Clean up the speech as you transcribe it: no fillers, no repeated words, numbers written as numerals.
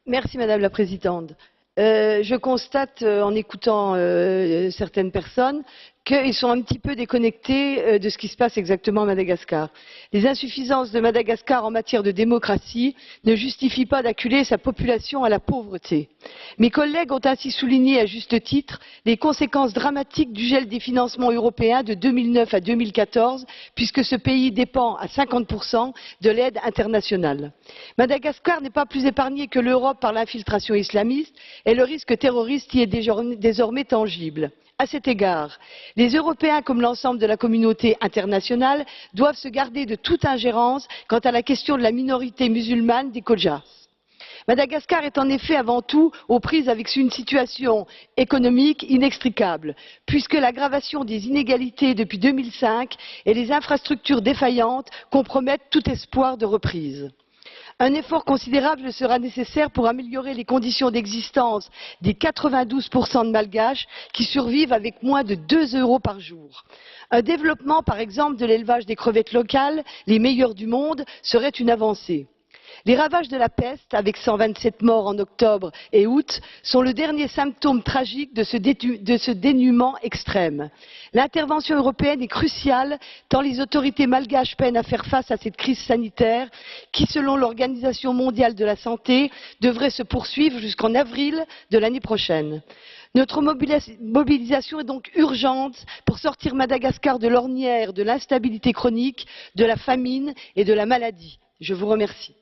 Merci Madame la Présidente. Je constate en écoutant certaines personnes qu'ils sont un petit peu déconnectés de ce qui se passe exactement à Madagascar. Les insuffisances de Madagascar en matière de démocratie ne justifient pas d'acculer sa population à la pauvreté. Mes collègues ont ainsi souligné à juste titre les conséquences dramatiques du gel des financements européens de 2009 à 2014, puisque ce pays dépend à 50% de l'aide internationale. Madagascar n'est pas plus épargné que l'Europe par l'infiltration islamiste et le risque terroriste y est désormais tangible. À cet égard, les Européens comme l'ensemble de la communauté internationale doivent se garder de toute ingérence quant à la question de la minorité musulmane des Khojas. Madagascar est en effet avant tout aux prises avec une situation économique inextricable, puisque l'aggravation des inégalités depuis 2005 et les infrastructures défaillantes compromettent tout espoir de reprise. Un effort considérable sera nécessaire pour améliorer les conditions d'existence des 92% de Malgaches qui survivent avec moins de 2 € par jour. Un développement, par exemple, de l'élevage des crevettes locales, les meilleures du monde, serait une avancée. Les ravages de la peste, avec 127 morts en octobre et août, sont le dernier symptôme tragique de ce dénuement extrême. L'intervention européenne est cruciale tant les autorités malgaches peinent à faire face à cette crise sanitaire qui, selon l'Organisation mondiale de la santé, devrait se poursuivre jusqu'en avril de l'année prochaine. Notre mobilisation est donc urgente pour sortir Madagascar de l'ornière de l'instabilité chronique, de la famine et de la maladie. Je vous remercie.